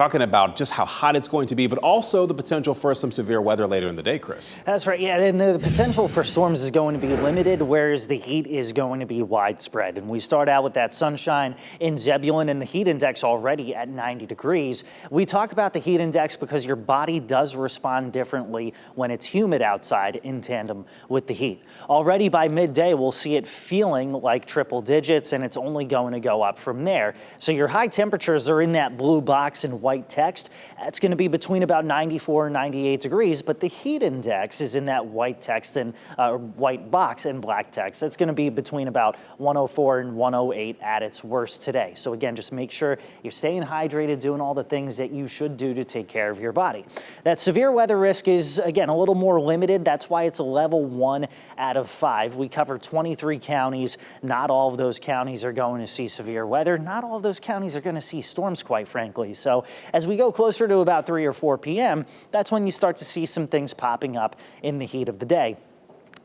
Talking about just how hot it's going to be, but also the potential for some severe weather later in the day, Chris. That's right. Yeah, and the potential for storms is going to be limited, whereas the heat is going to be widespread. And we start out with that sunshine in Zebulon and the heat index already at 90 degrees. We talk about the heat index because your body does respond differently when it's humid outside in tandem with the heat. Already by midday, we'll see it feeling like triple digits, and it's only going to go up from there. So your high temperatures are in that blue box and white text. That's going to be between about 94 and 98 degrees, but the heat index is in that white text and white box and black text. That's going to be between about 104 and 108 at its worst today. So again, just make sure you're staying hydrated, doing all the things that you should do to take care of your body. That severe weather risk is, again, a little more limited. That's why it's a level 1 out of 5. We cover 23 counties. Not all of those counties are going to see severe weather. Not all of those counties are going to see storms, quite frankly. So as we go closer to about 3 or 4 p.m., that's when you start to see some things popping up in the heat of the day.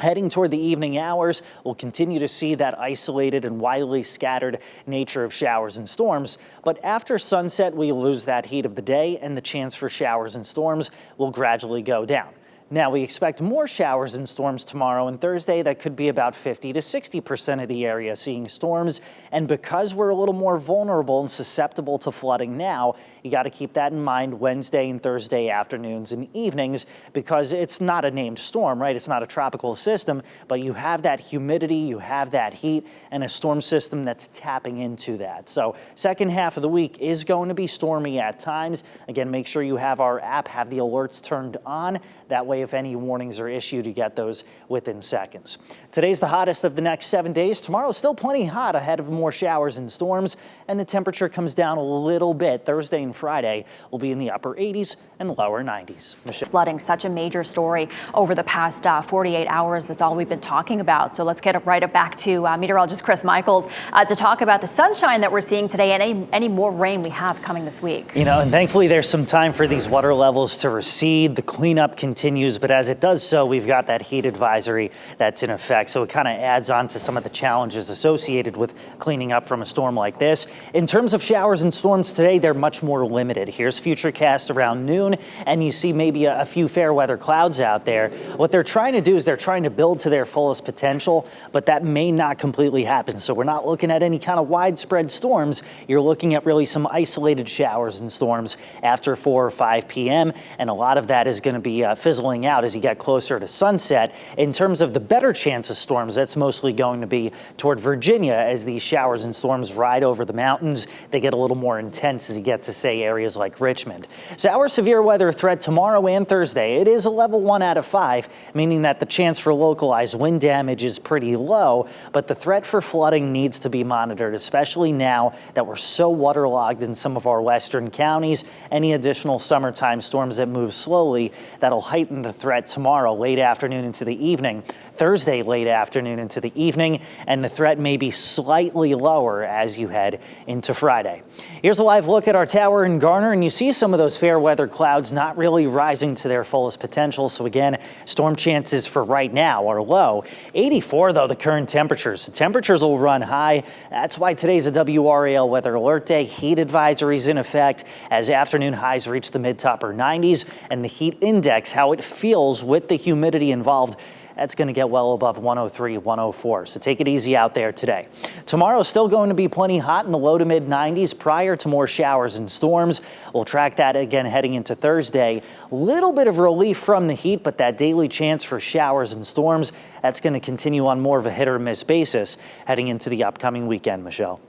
Heading toward the evening hours, we'll continue to see that isolated and widely scattered nature of showers and storms. But after sunset, we lose that heat of the day, and the chance for showers and storms will gradually go down. Now, we expect more showers and storms tomorrow and Thursday. That could be about 50 to 60% of the area seeing storms. And because we're a little more vulnerable and susceptible to flooding now, you got to keep that in mind Wednesday and Thursday afternoons and evenings, because it's not a named storm, right? It's not a tropical system, but you have that humidity, you have that heat, and a storm system that's tapping into that. So second half of the week is going to be stormy at times. Again, make sure you have our app, have the alerts turned on. That way, if any warnings are issued, you get those within seconds. Today's the hottest of the next 7 days. Tomorrow's still plenty hot ahead of more showers and storms, and the temperature comes down a little bit. Thursday and Friday will be in the upper 80s and lower 90s. Michelle. Flooding, such a major story over the past 48 hours. That's all we've been talking about. So let's get right back to meteorologist Chris Michaels to talk about the sunshine that we're seeing today and any more rain we have coming this week. You know, and thankfully there's some time for these water levels to recede. The cleanup continues, but as it does so, we've got that heat advisory that's in effect. So it kind of adds on to some of the challenges associated with cleaning up from a storm like this. In terms of showers and storms today, they're much more limited. Here's Futurecast around noon, and you see maybe a few fair weather clouds out there. What they're trying to do is they're trying to build to their fullest potential, but that may not completely happen. So we're not looking at any kind of widespread storms. You're looking at really some isolated showers and storms after 4 or 5 p.m., and a lot of that is going to be fizzling out as you get closer to sunset. In terms of the better chance of storms, that's mostly going to be toward Virginia as these showers and storms ride over the mountains. They get a little more intense as you get to, say, areas like Richmond. So our severe weather threat tomorrow and Thursday, it is a level 1 out of 5, meaning that the chance for localized wind damage is pretty low, but the threat for flooding needs to be monitored, especially now that we're so waterlogged in some of our western counties. Any additional summertime storms that move slowly, that'll heighten the threat tomorrow, late afternoon into the evening. Thursday, late afternoon into the evening, and the threat may be slightly lower as you head into Friday. Here's a live look at our tower in Garner, and you see some of those fair weather clouds not really rising to their fullest potential. So again, storm chances for right now are low. 84, though, the current temperatures. The temperatures will run high. That's why today's a WRAL weather alert day. Heat advisories in effect as afternoon highs reach the mid to upper 90s, and the heat index, how it feels with the humidity involved, that's going to get well above 103, 104. So take it easy out there today. Tomorrow is still going to be plenty hot in the low to mid 90s prior to more showers and storms. We'll track that again heading into Thursday. A little bit of relief from the heat, but that daily chance for showers and storms, that's going to continue on more of a hit or miss basis heading into the upcoming weekend, Michelle.